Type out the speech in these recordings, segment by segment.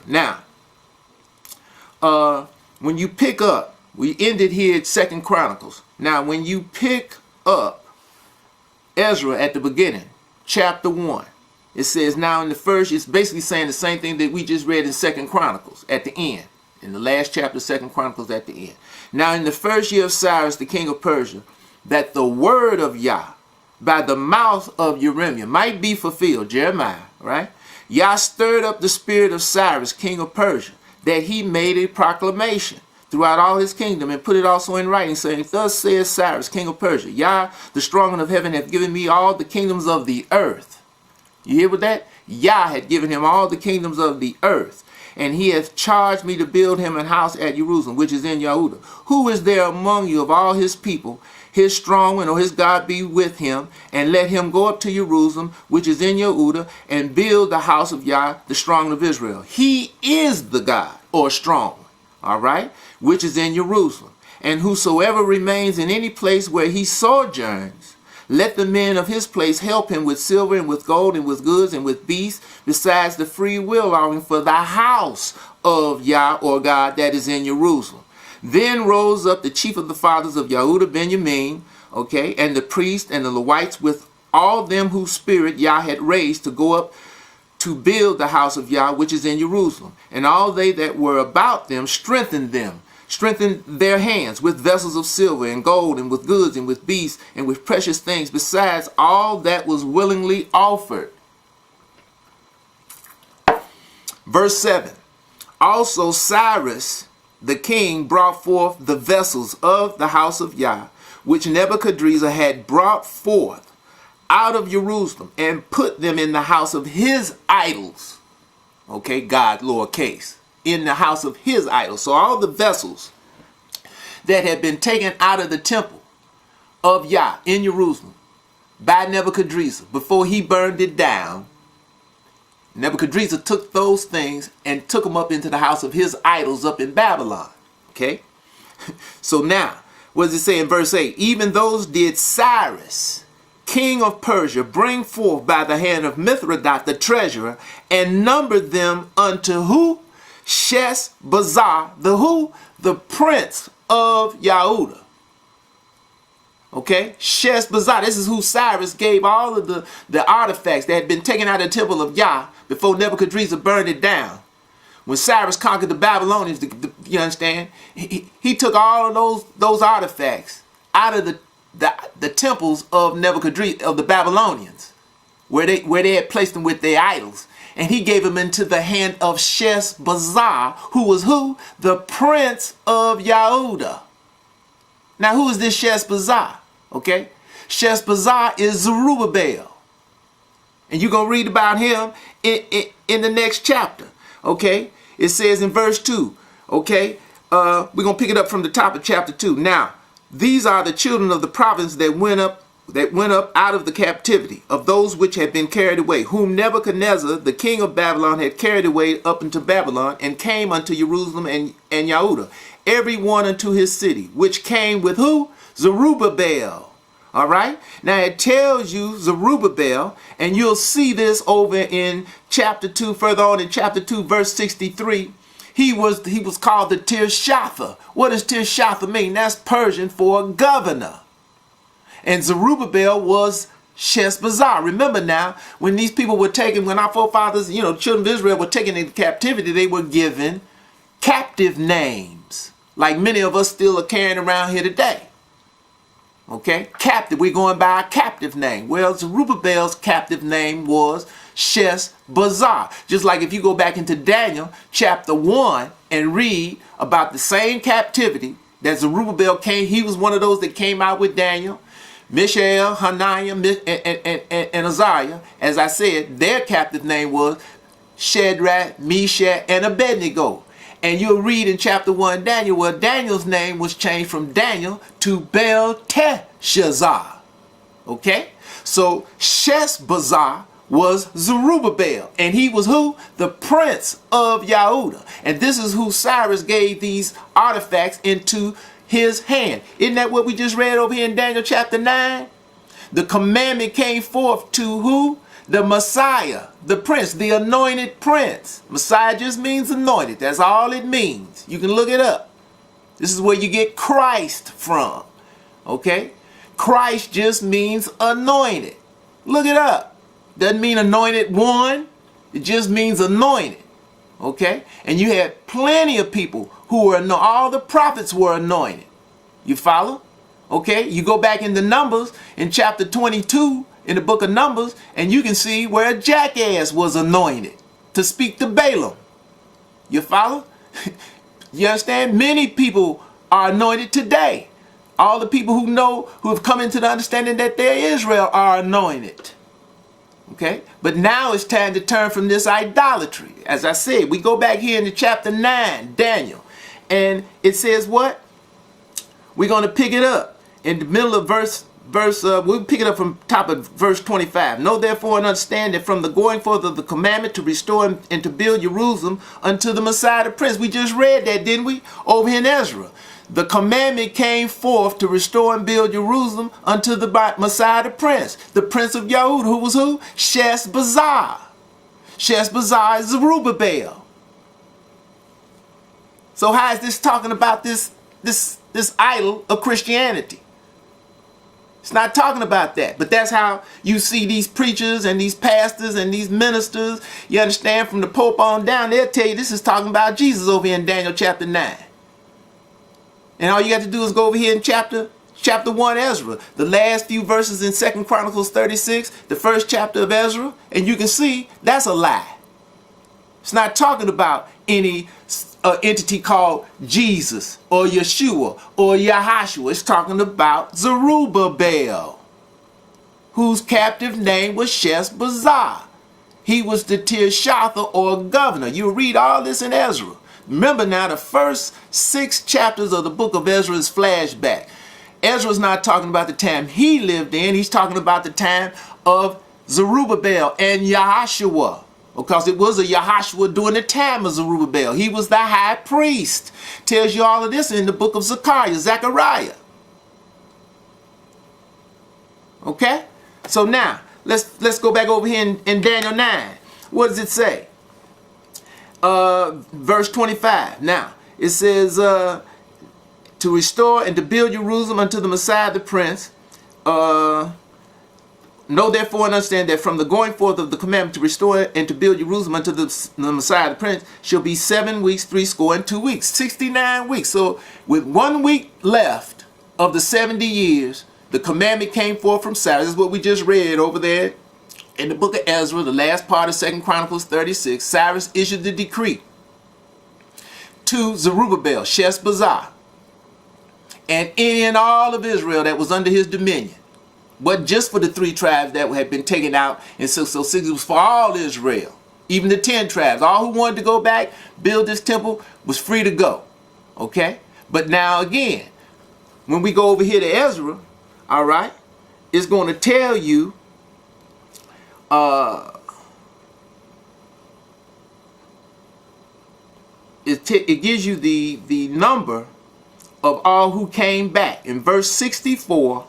Now, when you pick up, we ended here at 2nd Chronicles. Now, when you pick up Ezra at the beginning, chapter 1, it says, now in the first, it's basically saying the same thing that we just read in 2nd Chronicles at the end. In the last chapter of 2nd Chronicles at the end. Now in the first year of Cyrus, the king of Persia, that the word of Yah by the mouth of Jeremiah might be fulfilled, Jeremiah, right? Yah stirred up the spirit of Cyrus, king of Persia, that he made a proclamation throughout all his kingdom and put it also in writing, saying, thus says Cyrus, king of Persia, Yah, the strong one of heaven, hath given me all the kingdoms of the earth. You hear with that? Yah had given him all the kingdoms of the earth. And he hath charged me to build him an house at Jerusalem, which is in Yehuda. Who is there among you of all his people, his strong one or his God be with him, and let him go up to Jerusalem, which is in Yehuda, and build the house of Yah, the strong one of Israel. He is the God, or strong one, all right, which is in Jerusalem. And whosoever remains in any place where he sojourns, let the men of his place help him with silver and with gold and with goods and with beasts, besides the free will offering for the house of Yah or God that is in Jerusalem. Then rose up the chief of the fathers of Yehuda Benjamin, okay, and the priests and the Levites with all them whose spirit Yah had raised to go up to build the house of Yah which is in Jerusalem. And all they that were about them strengthened their hands with vessels of silver and gold and with goods and with beasts and with precious things, besides all that was willingly offered. Verse 7. Also Cyrus the king brought forth the vessels of the house of Yah, which Nebuchadrezzar had brought forth out of Jerusalem, and put them in the house of his idols. Okay, God, lowercase. In the house of his idols. So all the vessels that had been taken out of the temple of Yah in Jerusalem by Nebuchadrezzar before he burned it down, Nebuchadrezzar took those things and took them up into the house of his idols up in Babylon. Okay? So now, what does it say in verse 8? Even those did Cyrus, king of Persia, bring forth by the hand of Mithridates the treasurer, and numbered them unto who? Sheshbazzar, the who? The prince of Yehuda. Okay, Sheshbazzar. This is who Cyrus gave all of the artifacts that had been taken out of the temple of Yah before Nebuchadnezzar burned it down. When Cyrus conquered the Babylonians, you understand, he took all of those artifacts out of the temples of Nebuchadnezzar, of the Babylonians, where they had placed them with their idols. And he gave them into the hand of Sheshbazzar, who was who? The prince of Yehuda. Now, who is this Sheshbazzar? Okay, Sheshbazzar is Zerubbabel, and you're gonna read about him in the next chapter. Okay, it says in verse 2. Okay, we're gonna pick it up from the top of chapter 2. Now, these are the children of the province that went up out of the captivity of those which had been carried away, whom Nebuchadnezzar, the king of Babylon, had carried away up into Babylon, and came unto Jerusalem and Yehuda, every one unto his city, which came with who? Zerubbabel. All right. Now it tells you Zerubbabel, and you'll see this over in chapter 2, further on in chapter 2, verse 63. He was called the Tirshatha. What does Tirshatha mean? That's Persian for governor. And Zerubbabel was Sheshbazzar. Remember now, when these people were taken, when our forefathers, children of Israel were taken into captivity, they were given captive names, like many of us still are carrying around here today. Okay, captive. We're going by a captive name. Well, Zerubbabel's captive name was Sheshbazzar. Just like if you go back into Daniel chapter 1 and read about the same captivity that Zerubbabel came, he was one of those that came out with Daniel, Mishael, Hananiah, and Azariah. As I said, their captive name was Shadrach, Meshach, and Abednego. And you'll read in chapter 1 Daniel where Daniel's name was changed from Daniel to Belteshazzar. Okay? So Sheshbazzar was Zerubbabel. And he was who? The prince of Yehuda. And this is who Cyrus gave these artifacts into his hand. Isn't that what we just read over here in Daniel chapter 9? The commandment came forth to who? the Messiah, the prince, the anointed prince. Messiah just means anointed. That's all it means. You can look it up. This is where you get Christ from. Okay? Christ just means anointed. Look it up. Doesn't mean anointed one. It just means anointed. Okay? And you had plenty of people who were anointed. All the prophets were anointed. You follow? Okay? You go back into Numbers in chapter 22 in the book of Numbers, and you can see where a jackass was anointed to speak to Balaam. You follow? You understand? Many people are anointed today. All the people who know, who have come into the understanding that they're Israel, are anointed. Okay? But now it's time to turn from this idolatry. As I said, we go back here into chapter 9, Daniel. And it says what? We're going to pick it up in the middle of we'll pick it up from top of verse 25. Know therefore and understand that from the going forth of the commandment to restore and to build Jerusalem unto the Messiah the Prince. We just read that, didn't we? Over here in Ezra. The commandment came forth to restore and build Jerusalem unto the Messiah the Prince. The Prince of Yahud, who was who? Sheshbazzar. Sheshbazzar is Zerubbabel. So how is this talking about this idol of Christianity? It's not talking about that. But that's how you see these preachers and these pastors and these ministers. You understand, from the Pope on down, they'll tell you this is talking about Jesus over here in Daniel chapter 9. And all you got to do is go over here in chapter 1 Ezra. The last few verses in 2 Chronicles 36, the first chapter of Ezra. And you can see that's a lie. It's not talking about any entity called Jesus or Yeshua or Yahashua. It's talking about Zerubbabel, whose captive name was Sheshbazzar. He was the Tirshatha or governor. You'll read all this in Ezra. Remember now, the first 6 chapters of the book of Ezra is flashback. Ezra's not talking about the time he lived in. He's talking about the time of Zerubbabel and Yahashua. Because it was a Yahashua during the time of Zerubbabel. He was the high priest. Tells you all of this in the book of Zechariah. Okay? So now, let's go back over here in Daniel 9. What does it say? Verse 25. Now, it says, to restore and to build Jerusalem unto the Messiah the Prince. Know therefore and understand that from the going forth of the commandment to restore and to build Jerusalem unto the Messiah the Prince shall be 7 weeks, 62 weeks, 69 weeks. So with 1 week left of the 70 years, the commandment came forth from Cyrus. This is what we just read over there in the book of Ezra, the last part of 2 Chronicles 36. Cyrus issued the decree to Zerubbabel, Sheshbazzar, and any and all of Israel that was under his dominion. But just for the 3 tribes that had been taken out in 606, it was for all Israel. Even the 10 tribes. All who wanted to go back, build this temple, was free to go. Okay? But now again, when we go over here to Ezra, all right, it's going to tell you it gives you the number of all who came back. In verse 64,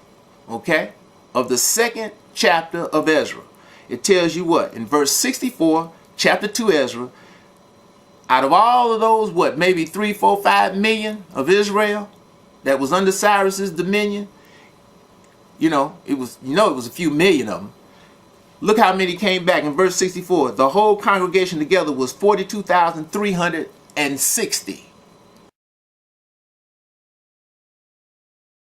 okay, of the 2nd chapter of Ezra, it tells you what? In verse 64, chapter 2 Ezra, out of all of those, what, maybe 3, 4, 5 million of Israel that was under Cyrus's dominion, it was a few million of them. Look how many came back in verse 64. The whole congregation together was 42,360.